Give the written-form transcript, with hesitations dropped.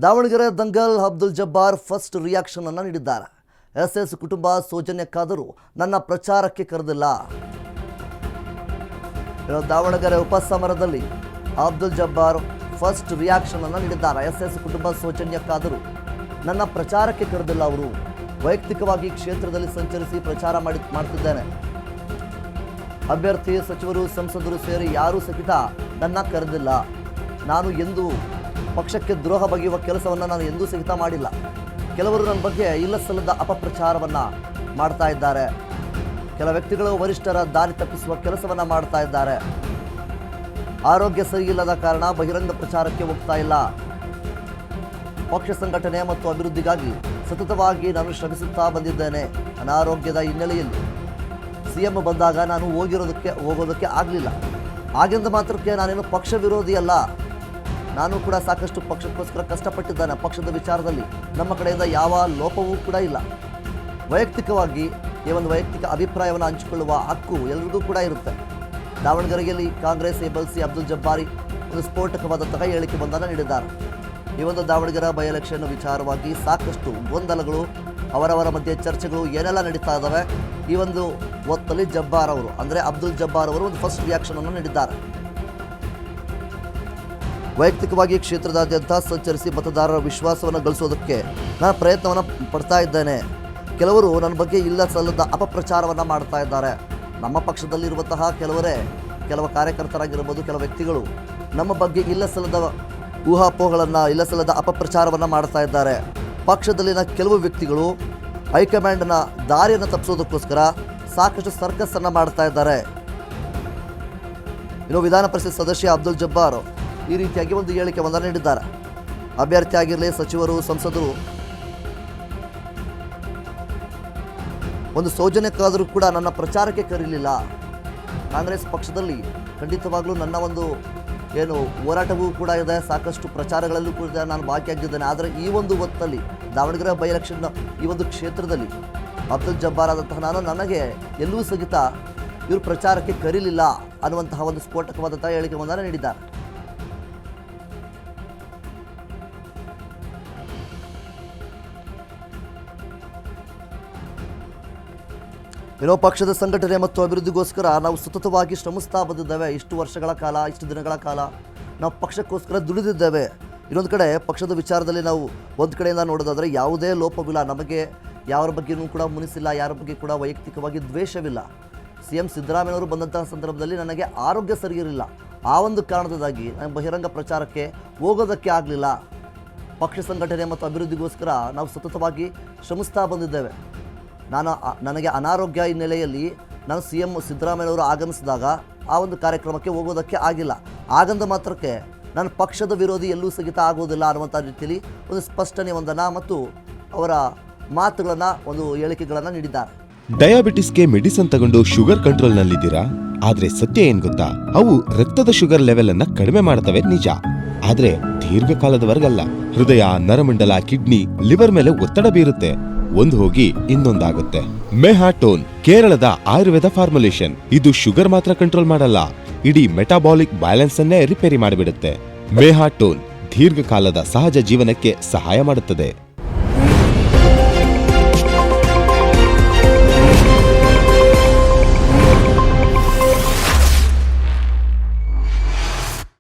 Davanagere Dangal Abdul Jabbar first reaction ಅನ್ನು ನೀಡಿದ್ದಾರೆ. S ಕುಟುಂಬ ಸೌಜನ್ಯಕ್ಕಾದರೂ ನನ್ನ ಪ್ರಚಾರಕ್ಕೆ ಕರೆದಿಲ್ಲ. ದಾವಣಗೆರೆ ಉಪಸಮರದಲ್ಲಿ ಅಬ್ದುಲ್ ಜಬ್ಬಾರ್ ಫಸ್ಟ್ ರಿಯಾಕ್ಷನ್ ಅನ್ನು ನೀಡಿದ್ದಾರೆ. ಎಸ್ ಕುಟುಂಬ ಸೌಜನ್ಯಕ್ಕಾದರೂ ನನ್ನ ಪ್ರಚಾರಕ್ಕೆ ಕರೆದಿಲ್ಲ. ಅವರು ವೈಯಕ್ತಿಕವಾಗಿ ಕ್ಷೇತ್ರದಲ್ಲಿ ಸಂಚರಿಸಿ ಪ್ರಚಾರ ಮಾಡ್ತಿದ್ದೇನೆ. ಅಭ್ಯರ್ಥಿ, ಸಚಿವರು, ಸಂಸದರು ಸೇರಿ ಯಾರೂ ಸಹಿತ ನನ್ನ ಕರೆದಿಲ್ಲ. ನಾನು ಎಂದೂ ಪಕ್ಷಕ್ಕೆ ದ್ರೋಹ ಬಗೆಯುವ ಕೆಲಸವನ್ನು ನಾನು ಎಂದೂ ಸಹಿತ ಮಾಡಿಲ್ಲ. ಕೆಲವರು ನನ್ನ ಬಗ್ಗೆ ಇಲ್ಲಸಲ್ಲದ ಅಪಪ್ರಚಾರವನ್ನು ಮಾಡ್ತಾ ಇದ್ದಾರೆ. ಕೆಲ ವ್ಯಕ್ತಿಗಳು ವರಿಷ್ಠರ ದಾರಿ ತಪ್ಪಿಸುವ ಕೆಲಸವನ್ನು ಮಾಡ್ತಾ ಇದ್ದಾರೆ. ಆರೋಗ್ಯ ಸರಿಯಿಲ್ಲದ ಕಾರಣ ಬಹಿರಂಗ ಪ್ರಚಾರಕ್ಕೆ ಹೋಗ್ತಾ ಇಲ್ಲ. ಪಕ್ಷ ಸಂಘಟನೆ ಮತ್ತು ಅಭಿವೃದ್ಧಿಗಾಗಿ ಸತತವಾಗಿ ನಾನು ಶ್ರಮಿಸುತ್ತಾ ಬಂದಿದ್ದೇನೆ. ಅನಾರೋಗ್ಯದ ಹಿನ್ನೆಲೆಯಲ್ಲಿ ಸಿಎಂ ಬಂದಾಗ ನಾನು ಹೋಗೋದಕ್ಕೆ ಆಗಲಿಲ್ಲ. ಹಾಗೆಂದ ಮಾತ್ರಕ್ಕೆ ನಾನೇನು ಪಕ್ಷ ವಿರೋಧಿ ಅಲ್ಲ. ನಾನು ಕೂಡ ಸಾಕಷ್ಟು ಪಕ್ಷಕ್ಕೋಸ್ಕರ ಕಷ್ಟಪಟ್ಟಿದ್ದೇನೆ. ಪಕ್ಷದ ವಿಚಾರದಲ್ಲಿ ನಮ್ಮ ಕಡೆಯಿಂದ ಯಾವ ಲೋಪವೂ ಕೂಡ ಇಲ್ಲ. ವೈಯಕ್ತಿಕವಾಗಿ ಈ ಒಂದು ವೈಯಕ್ತಿಕ ಅಭಿಪ್ರಾಯವನ್ನು ಹಂಚಿಕೊಳ್ಳುವ ಹಕ್ಕು ಎಲ್ಲರಿಗೂ ಕೂಡ ಇರುತ್ತೆ. ದಾವಣಗೆರೆಯಲ್ಲಿ ಕಾಂಗ್ರೆಸ್ ಎಬಲ್ಸಿ ಅಬ್ದುಲ್ ಜಬ್ಬಾರಿ ಒಂದು ಸ್ಫೋಟಕವಾದಂತಹ ಹೇಳಿಕೆ ಒಂದನ್ನು ನೀಡಿದ್ದಾರೆ. ಈ ಒಂದು ದಾವಣಗೆರೆ ಬೈ ಎಲೆಕ್ಷನ್ ವಿಚಾರವಾಗಿ ಸಾಕಷ್ಟು ಗೊಂದಲಗಳು, ಅವರವರ ಮಧ್ಯೆ ಚರ್ಚೆಗಳು ಏನೆಲ್ಲ ನಡೀತಾ ಇದ್ದಾವೆ. ಈ ಒಂದು ಹೊತ್ತಲ್ಲಿ ಜಬ್ಬಾರ್ ಅವರು ಅಂದರೆ ಅಬ್ದುಲ್ ಜಬ್ಬಾರ್ ಅವರು ಒಂದು ಫಸ್ಟ್ ರಿಯಾಕ್ಷನ್ ಅನ್ನು ನೀಡಿದ್ದಾರೆ. ವೈಯಕ್ತಿಕವಾಗಿ ಕ್ಷೇತ್ರದಾದ್ಯಂತ ಸಂಚರಿಸಿ ಮತದಾರರ ವಿಶ್ವಾಸವನ್ನು ಗಳಿಸೋದಕ್ಕೆ ನಾನು ಪ್ರಯತ್ನವನ್ನು ಪಡ್ತಾ ಇದ್ದೇನೆ. ಕೆಲವರು ನನ್ನ ಬಗ್ಗೆ ಇಲ್ಲ ಸಲ್ಲದ ಅಪಪ್ರಚಾರವನ್ನು ಮಾಡ್ತಾ ಇದ್ದಾರೆ. ನಮ್ಮ ಪಕ್ಷದಲ್ಲಿರುವಂತಹ ಕೆಲವು ಕಾರ್ಯಕರ್ತರಾಗಿರ್ಬೋದು, ಕೆಲವು ವ್ಯಕ್ತಿಗಳು ನಮ್ಮ ಬಗ್ಗೆ ಇಲ್ಲ ಸಲ್ಲದ ಊಹಾಪೋಹಗಳನ್ನು, ಇಲ್ಲ ಸಲ್ಲದ ಅಪಪ್ರಚಾರವನ್ನು ಮಾಡ್ತಾ ಇದ್ದಾರೆ. ಪಕ್ಷದಲ್ಲಿನ ಕೆಲವು ವ್ಯಕ್ತಿಗಳು ಹೈಕಮಾಂಡ್ನ ದಾರಿಯನ್ನು ತಪ್ಪಿಸೋದಕ್ಕೋಸ್ಕರ ಸಾಕಷ್ಟು ಸರ್ಕಸ್ಸನ್ನು ಮಾಡ್ತಾ ಇದ್ದಾರೆ. ಇನ್ನು ವಿಧಾನ ಪರಿಷತ್ ಸದಸ್ಯ ಅಬ್ದುಲ್ ಜಬ್ಬಾರ್ ಈ ರೀತಿಯಾಗಿ ಒಂದು ಹೇಳಿಕೆ ಒಂದನ್ನು ನೀಡಿದ್ದಾರೆ. ಅಭ್ಯರ್ಥಿ ಆಗಿರಲಿ, ಸಚಿವರು, ಸಂಸದರು ಒಂದು ಸೌಜನ್ಯಕ್ಕಾದರೂ ಕೂಡ ನನ್ನ ಪ್ರಚಾರಕ್ಕೆ ಕರೀಲಿಲ್ಲ. ಕಾಂಗ್ರೆಸ್ ಪಕ್ಷದಲ್ಲಿ ಖಂಡಿತವಾಗ್ಲೂ ನನ್ನ ಒಂದು ಹೋರಾಟವೂ ಕೂಡ ಇದೆ. ಸಾಕಷ್ಟು ಪ್ರಚಾರಗಳಲ್ಲೂ ಕೂಡ ನಾನು ಭಾಗಿಯಾಗಿದ್ದೇನೆ. ಆದರೆ ಈ ಒಂದು ಹೊತ್ತಲ್ಲಿ ದಾವಣಗೆರೆ ಬೈ ಎಲೆಕ್ಷನ್ ಈ ಒಂದು ಕ್ಷೇತ್ರದಲ್ಲಿ ಅಬ್ದುಲ್ ಜಬ್ಬಾರ್ ಆದಂತಹ ನನಗೆ ಎಲ್ಲೂ ಸಹಿತ ಇವರು ಪ್ರಚಾರಕ್ಕೆ ಕರೀಲಿಲ್ಲ ಅನ್ನುವಂತಹ ಒಂದು ಸ್ಫೋಟಕವಾದಂತಹ ಹೇಳಿಕೆ ಒಂದನ್ನು ನೀಡಿದ್ದಾರೆ. ಇನ್ನು ಪಕ್ಷದ ಸಂಘಟನೆ ಮತ್ತು ಅಭಿವೃದ್ಧಿಗೋಸ್ಕರ ನಾವು ಸತತವಾಗಿ ಶ್ರಮಿಸ್ತಾ ಬಂದಿದ್ದೇವೆ. ಇಷ್ಟು ವರ್ಷಗಳ ಕಾಲ, ಇಷ್ಟು ದಿನಗಳ ಕಾಲ ನಾವು ಪಕ್ಷಕ್ಕೋಸ್ಕರ ದುಡಿದಿದ್ದೇವೆ. ಇನ್ನೊಂದು ಕಡೆ ಪಕ್ಷದ ವಿಚಾರದಲ್ಲಿ ನಾವು ಒಂದು ಕಡೆಯಿಂದ ನೋಡೋದಾದರೆ ಯಾವುದೇ ಲೋಪವಿಲ್ಲ. ನಮಗೆ ಯಾರ ಬಗ್ಗೆಯೂ ಕೂಡ ಮುನಿಸಿಲ್ಲ, ಯಾರ ಬಗ್ಗೆ ಕೂಡ ವೈಯಕ್ತಿಕವಾಗಿ ದ್ವೇಷವಿಲ್ಲ. CM ಸಿದ್ದರಾಮಯ್ಯವರು ಬಂದಂತಹ ಸಂದರ್ಭದಲ್ಲಿ ನನಗೆ ಆರೋಗ್ಯ ಸರಿ ಇರಲಿಲ್ಲ. ಆ ಒಂದು ಕಾರಣದಿಂದಾಗಿ ನಾನು ಬಹಿರಂಗ ಪ್ರಚಾರಕ್ಕೆ ಹೋಗೋದಕ್ಕೆ ಆಗಲಿಲ್ಲ. ಪಕ್ಷ ಸಂಘಟನೆ ಮತ್ತು ಅಭಿವೃದ್ಧಿಗೋಸ್ಕರ ನಾವು ಸತತವಾಗಿ ಶ್ರಮಿಸ್ತಾ ಬಂದಿದ್ದೇವೆ. ನನಗೆ ಅನಾರೋಗ್ಯ ಹಿನ್ನೆಲೆಯಲ್ಲಿ ನಾನು CM ಸಿದ್ದರಾಮಯ್ಯವರು ಆಗಮಿಸಿದಾಗ ಆ ಒಂದು ಕಾರ್ಯಕ್ರಮಕ್ಕೆ ಹೋಗೋದಕ್ಕೆ ಆಗಿಲ್ಲ. ಆಗಂದ ಮಾತ್ರಕ್ಕೆ ನಾನು ಪಕ್ಷದ ವಿರೋಧಿ ಎಲ್ಲೂ ಸಹಿತ ಆಗೋದಿಲ್ಲ ಅನ್ನುವಂಥ ರೀತಿಯಲ್ಲಿ ಒಂದು ಸ್ಪಷ್ಟನೆ ಒಂದನ್ನು ಮತ್ತು ಅವರ ಮಾತುಗಳನ್ನು, ಒಂದು ಹೇಳಿಕೆಗಳನ್ನು ನೀಡಿದ್ದಾರೆ. ಡಯಾಬಿಟಿಸ್ಗೆ ಮೆಡಿಸಿನ್ ತಗೊಂಡು ಶುಗರ್ ಕಂಟ್ರೋಲ್ನಲ್ಲಿದ್ದೀರಾ? ಆದ್ರೆ ಸತ್ಯ ಏನ್ ಗೊತ್ತಾ? ಅವು ರಕ್ತದ ಶುಗರ್ ಲೆವೆಲ್ ಅನ್ನ ಕಡಿಮೆ ಮಾಡ್ತವೆ ನಿಜ, ಆದ್ರೆ ದೀರ್ಘಕಾಲದವರೆಗಲ್ಲ. ಹೃದಯ, ನರಮಂಡಲ, ಕಿಡ್ನಿ, ಲಿವರ್ ಮೇಲೆ ಒತ್ತಡ ಬೀರುತ್ತೆ. ಒಂದು ಹೋಗಿ ಇನ್ನೊಂದಾಗುತ್ತೆ. ಮೆಹಾಟೋನ್ ಕೇರಳದ ಆಯುರ್ವೇದ ಫಾರ್ಮುಲೇಷನ್. ಇದು ಶುಗರ್ ಮಾತ್ರ ಕಂಟ್ರೋಲ್ ಮಾಡಲ್ಲ, ಇಡೀ ಮೆಟಾಬಾಲಿಕ್ ಬ್ಯಾಲೆನ್ಸ್ ಅನ್ನೇ ರಿಪೇರಿ ಮಾಡಿಬಿಡುತ್ತೆ. ಮೆಹಾಟೋನ್ ದೀರ್ಘಕಾಲದ ಸಹಜ ಜೀವನಕ್ಕೆ ಸಹಾಯ ಮಾಡುತ್ತದೆ.